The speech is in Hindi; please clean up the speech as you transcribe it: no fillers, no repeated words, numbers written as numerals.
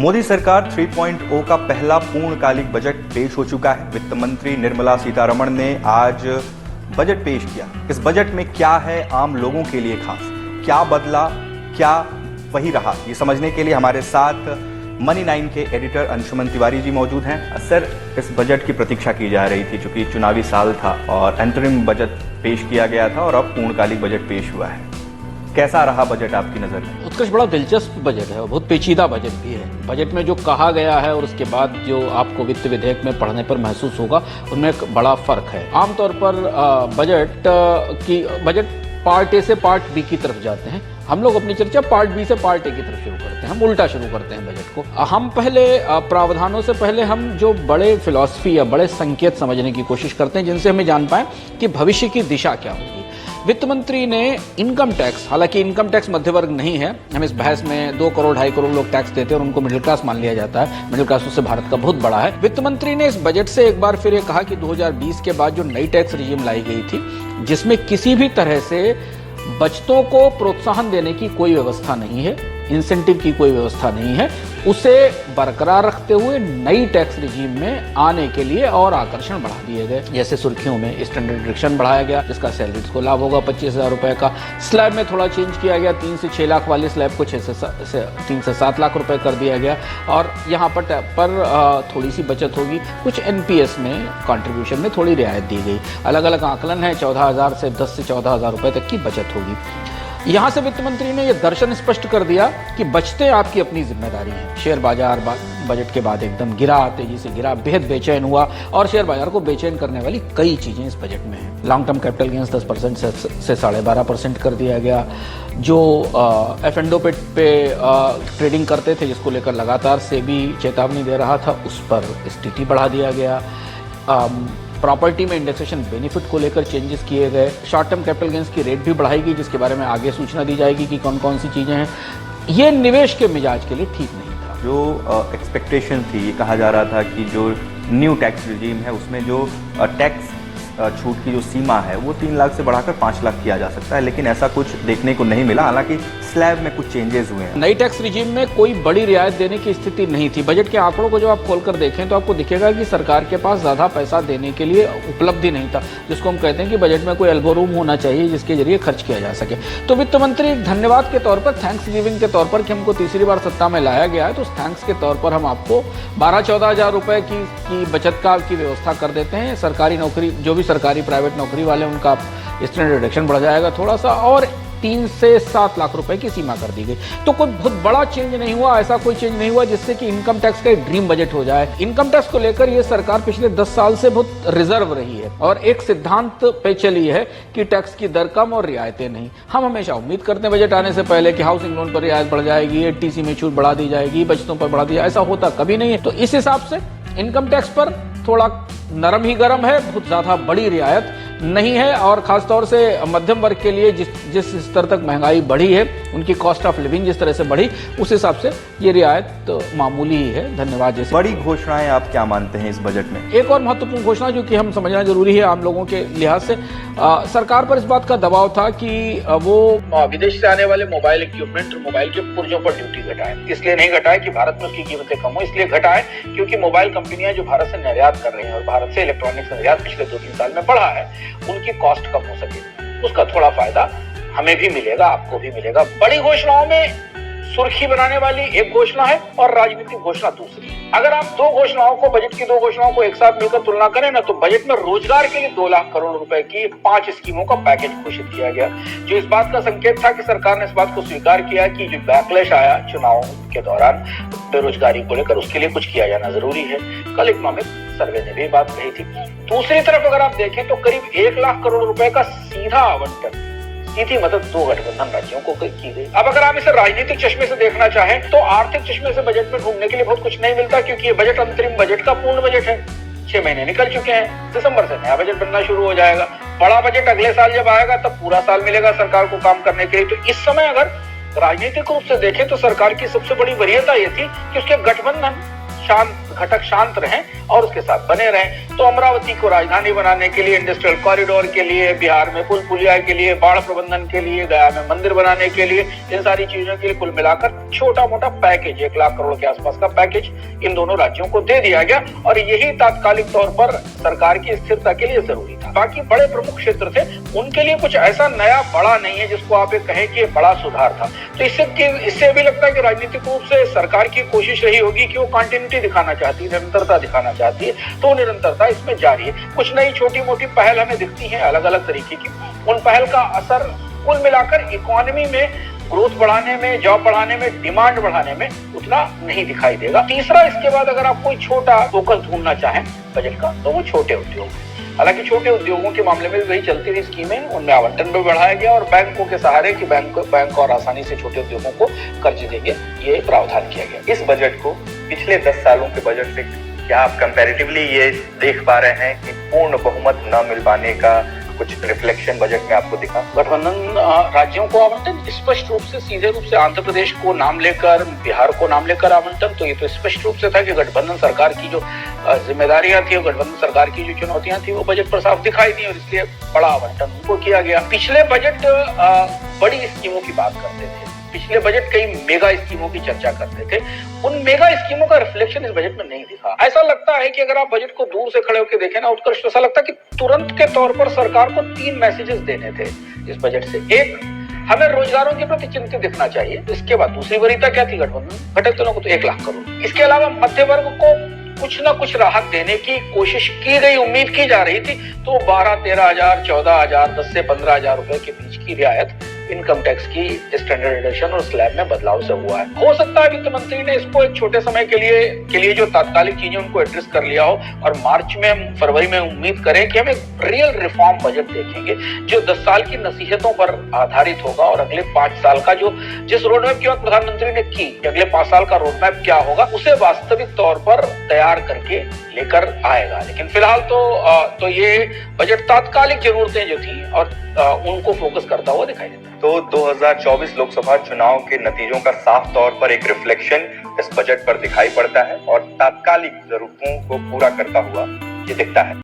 मोदी सरकार 3.0 का पहला पूर्णकालिक बजट पेश हो चुका है। वित्त मंत्री निर्मला सीतारमण ने आज बजट पेश किया। इस बजट में क्या है आम लोगों के लिए खास, क्या बदला, क्या वही रहा, ये समझने के लिए हमारे साथ मनी 9 के एडिटर अंशुमन तिवारी जी मौजूद हैं। सर, इस बजट की प्रतीक्षा की जा रही थी क्योंकि चुनावी साल था और अंतरिम बजट पेश किया गया था और अब पूर्णकालिक बजट पेश हुआ है। कैसा रहा बजट आपकी नजर में? उत्कर्ष, बड़ा दिलचस्प बजट है और बहुत पेचीदा बजट भी है। बजट में जो कहा गया है और उसके बाद जो आपको वित्त विधेयक में पढ़ने पर महसूस होगा, उनमें एक बड़ा फर्क है। आमतौर पर बजट पार्ट ए से पार्ट बी की तरफ जाते हैं। हम लोग अपनी चर्चा पार्ट बी से पार्ट ए की तरफ शुरू करते हैं। हम उल्टा शुरू करते हैं बजट को। हम पहले प्रावधानों से पहले हम जो बड़े फिलॉसफी या बड़े संकेत समझने की कोशिश करते हैं जिनसे हमें जान पाएं कि भविष्य की दिशा क्या होगी। वित्त मंत्री ने इनकम टैक्स, हालांकि इनकम टैक्स मध्य वर्ग नहीं है, हम इस बहस में 2 करोड़ 2.5 करोड़ लोग टैक्स देते हैं और उनको मिडिल क्लास मान लिया जाता है। मिडिल क्लास उससे भारत का बहुत बड़ा है। वित्त मंत्री ने इस बजट से एक बार फिर ये कहा कि 2020 के बाद जो नई टैक्स रिजीम लाई गई थी, जिसमें किसी भी तरह से बचतों को प्रोत्साहन देने की कोई व्यवस्था नहीं है, इंसेंटिव की कोई व्यवस्था नहीं है, उसे बरकरार रखते हुए नई टैक्स रिजीम में आने के लिए और आकर्षण बढ़ा दिए गए। जैसे सुर्खियों में स्टैंडर्ड डिडक्शन बढ़ाया गया, जिसका सैलरीज को लाभ होगा 25,000 रुपए का। स्लैब में थोड़ा चेंज किया गया, 3 से 6 लाख वाले स्लैब को 3 से 7 लाख रुपए कर दिया गया और यहाँ पर थोड़ी सी बचत होगी। कुछ एनपीएस में कंट्रीब्यूशन में थोड़ी रियायत दी गई। अलग अलग आकलन है, 14,000 से 10 से 14,000 रुपए तक की बचत होगी। यहां से वित्त मंत्री ने यह दर्शन स्पष्ट कर दिया कि बचतें आपकी अपनी जिम्मेदारी है। शेयर बाजार बजट के बाद एकदम गिरा, तेजी से गिरा, बेहद बेचैन हुआ और शेयर बाजार को बेचैन करने वाली कई चीजें इस बजट में हैं। लॉन्ग टर्म कैपिटल गेन्स 10% से 12.5% कर दिया गया। जो एफ&ओ पे ट्रेडिंग करते थे, जिसको लेकर लगातार सेबी चेतावनी दे रहा था, उस पर एसटीटी बढ़ा दिया गया। प्रॉपर्टी में इंडेक्सेशन बेनिफिट को लेकर चेंजेस किए गए। शॉर्ट टर्म कैपिटल गेन्स की रेट भी बढ़ाएगी, जिसके बारे में आगे सूचना दी जाएगी कि कौन कौन सी चीजें हैं। ये निवेश के मिजाज के लिए ठीक नहीं था। जो एक्सपेक्टेशन थी, कहा जा रहा था कि जो न्यू टैक्स रिजीम है उसमें जो टैक्स छूट की जो सीमा है वो 3 लाख से बढ़ाकर 5 लाख किया जा सकता है, लेकिन ऐसा कुछ देखने को नहीं मिला। हालांकि स्लैब में कुछ चेंजेस हुए हैं। नई टैक्स रिजीम में कोई बड़ी रियायत देने की स्थिति नहीं थी। बजट के आंकड़ों को जब आप खोलकर देखें तो आपको दिखेगा कि सरकार के पास ज्यादा पैसा देने के लिए उपलब्धि नहीं था, जिसको हम कहते हैं कि बजट में कोई एल्बो रूम होना चाहिए जिसके जरिए खर्च किया जा सके। तो वित्त मंत्री धन्यवाद के तौर पर, थैंक्स गिविंग के तौर पर कि हमको तीसरी बार सत्ता में लाया गया है, तो उस थैंक्स के तौर पर हम आपको 12-14 हजार रुपए की बचत का की व्यवस्था कर देते हैं। सरकारी नौकरी, जो भी सरकारी प्राइवेट नौकरी वाले, उनका स्टैंडर्ड डिडक्शन बढ़ जाएगा थोड़ा सा और 3 से 7 लाख रुपए की सीमा कर दी गई। तो कोई बहुत बड़ा चेंज नहीं हुआ, ऐसा कोई चेंज नहीं हुआ जिससे कि इनकम टैक्स का एक ड्रीम बजट हो जाए। इनकम टैक्स को लेकर ये सरकार पिछले 10 साल से बहुत रिजर्व रही है और एक सिद्धांत पे चली है कि टैक्स की दर कम और रियायतें नहीं। हम हमेशा उम्मीद करते हैं बजट आने से पहले कि हाउसिंग लोन पर रियायत बढ़ जाएगी, एटीसी में छूट बढ़ा दी जाएगी, बचतों पर बढ़ा दी जाएगी। ऐसा होता कभी नहीं है। तो इस हिसाब से इनकम टैक्स पर थोड़ा नरम ही गरम है, बहुत ज्यादा बड़ी रियायत नहीं है और खासतौर से मध्यम वर्ग के लिए जिस स्तर तक महंगाई बढ़ी है, उनकी कॉस्ट ऑफ लिविंग जिस तरह से बढ़ी, उस हिसाब से ये रियायत तो मामूली ही है। धन्यवाद। जैसे बड़ी घोषणाएं आप क्या मानते हैं इस बजट में? एक और महत्वपूर्ण घोषणा जो कि हम समझना जरूरी है आम लोगों के लिहाज से, सरकार पर इस बात का दबाव था कि वो विदेश से आने वाले मोबाइल इक्विपमेंट और मोबाइल के पुर्जों पर ड्यूटी घटाए। इसलिए नहीं घटाए कि भारत में उसकी कीमतें कम हो, इसलिए घटाए क्योंकि मोबाइल कंपनियां जो भारत से निर्यात कर रही हैं और भारत से इलेक्ट्रॉनिक्स निर्यात पिछले 2-3 साल में बढ़ा है, उनकी कॉस्ट कम हो सके। उसका थोड़ा फायदा हमें भी मिलेगा, आपको भी मिलेगा। बड़ी घोषणाओं में सुर्खी बनाने वाली एक घोषणा है और राजनीतिक घोषणा दूसरी। अगर आप बजट की 2 घोषणाओं को एक साथ मिलकर तुलना करें ना, तो बजट में रोजगार के लिए 2 लाख करोड़ रुपए की 5 स्कीमों का पैकेज घोषित किया गया, जो इस बात का संकेत था कि सरकार ने इस बात को स्वीकार किया कि जो बैकलैश आया चुनाव के दौरान बेरोजगारी को लेकर, उसके लिए कुछ किया जाना जरूरी है। कल इकोनॉमिक सर्वे ने भी बात कही थी। दूसरी तरफ अगर आप देखें तो करीब 1 लाख करोड़ रुपए का सीधा आवंटन, सीधी मदद 2 गठबंधन राज्यों को की गई। अब अगर आप इसे राजनीतिक चश्मे से देखना चाहें तो आर्थिक चश्मे से बजट में ढूंढने के लिए बहुत कुछ नहीं मिलता, क्योंकि ये बजट अंतरिम बजट का पूर्ण बजट है। 6 महीने निकल चुके हैं, दिसंबर से नया बजट बनना शुरू हो जाएगा। बड़ा बजट अगले साल जब आएगा तब पूरा साल मिलेगा सरकार को काम करने के लिए। तो इस समय अगर राजनीतिक रूप से देखें तो सरकार की सबसे बड़ी वरीयता ये थी कि उसके गठबंधन शांत घटक शांत रहें और उसके साथ बने रहें। तो अमरावती को राजधानी बनाने के लिए, इंडस्ट्रियल कॉरिडोर के लिए, बिहार में पुल पुलिया के लिए, बाढ़ प्रबंधन के लिए, गया में मंदिर बनाने के लिए, इन सारी चीजों के लिए कुल मिलाकर छोटा मोटा पैकेज 1 लाख करोड़ के आसपास का पैकेज इन दोनों राज्यों को दे दिया गया और यही तात्कालिक तौर पर सरकार की स्थिरता के लिए जरूरी था। बाकी बड़े प्रमुख क्षेत्र थे, उनके लिए कुछ ऐसा नया बड़ा नहीं है जिसको आप कहें कि बड़ा सुधार था। तो इससे भी लगता है कि राजनीतिक रूप से सरकार की कोशिश रही होगी कि वो कंटिन्यूटी दिखाना चाहती है, निरंतरता दिखाना चाहती है, तो निरंतरता इसमें जारी है। कुछ नई छोटी मोटी पहल हमें दिखती है अलग अलग तरीके की, उन पहल का असर कुल मिलाकर इकोनॉमी में ग्रोथ बढ़ाने में, जॉब बढ़ाने में, डिमांड बढ़ाने में उतना नहीं दिखाई देगा। तीसरा, इसके बाद अगर आप कोई छोटा फोकस ढूंढना चाहें बजट का, तो वो छोटे उद्योग। हालांकि छोटे उद्योगों के मामले में भी वही चलती रही स्कीमें, उनमें आवंटन भी बढ़ाया गया और बैंकों के सहारे कि बैंक और आसानी से छोटे उद्योगों को कर्ज देंगे, ये प्रावधान किया गया। इस बजट को पिछले 10 सालों के बजट से क्या आप कंपैरेटिवली ये देख पा रहे हैं कि पूर्ण बहुमत न मिल पाने का कुछ रिफ्लेक्शन बजट में आपको दिखा? गठबंधन राज्यों को आवंटन स्पष्ट रूप से, सीधे रूप से आंध्र प्रदेश को नाम लेकर, बिहार को नाम लेकर आवंटन, तो ये तो स्पष्ट रूप से था कि गठबंधन सरकार की जो जिम्मेदारियां थी, गठबंधन सरकार की जो चुनौतियां थी, वो बजट पर साफ दिखाई दी और इसलिए बड़ा आवंटन उनको किया गया। पिछले बजट बड़ी स्कीमों की बात करते थे, पिछले बजट कई मेगा स्कीमों की चर्चा करते थे, उन मेगा स्कीमों का रिफ्लेक्शन इस बजट में नहीं दिखा। ऐसा लगता है कि अगर आप बजट को दूर से खड़े होकर देखें ना उत्कर्ष, तो ऐसा लगता है कि तुरंत के तौर पर सरकार को 3 मैसेजेस देने थे इस बजट से। एक, हमें रोजगारों के प्रति चिंतित दिखना चाहिए। इसके बाद दूसरी वरीयता क्या थी? गठबंधन घटक दलों को तो 1 लाख करोड़। इसके अलावा मध्य वर्ग को कुछ ना कुछ राहत देने की कोशिश की गई, उम्मीद की जा रही थी, तो 12-13 हजार, 14 हजार, 10 से 15 हजार रुपए के बीच की रियायत इनकम टैक्स की स्टैंडर्ड डिडक्शन और स्लैब में बदलाव से हुआ है। हो सकता है वित्त मंत्री ने इसको एक छोटे समय के लिए जो तात्कालिक चीजें उनको एड्रेस कर लिया हो और मार्च में, फरवरी में उम्मीद करें कि हम एक रियल रिफॉर्म बजट देखेंगे जो 10 साल की नसीहतों पर आधारित होगा और अगले 5 साल का जिस रोडमैप की बात प्रधानमंत्री ने की कि अगले 5 साल का रोडमैप क्या होगा, उसे वास्तविक तौर पर तैयार करके लेकर आएगा। लेकिन फिलहाल तो ये बजट तात्कालिक जरूरतें जो थी और उनको फोकस करता हुआ दिखाई देता है। तो 2024 लोकसभा चुनाव के नतीजों का साफ तौर पर एक रिफ्लेक्शन इस बजट पर दिखाई पड़ता है और तात्कालिक जरूरतों को पूरा करता हुआ ये दिखता है।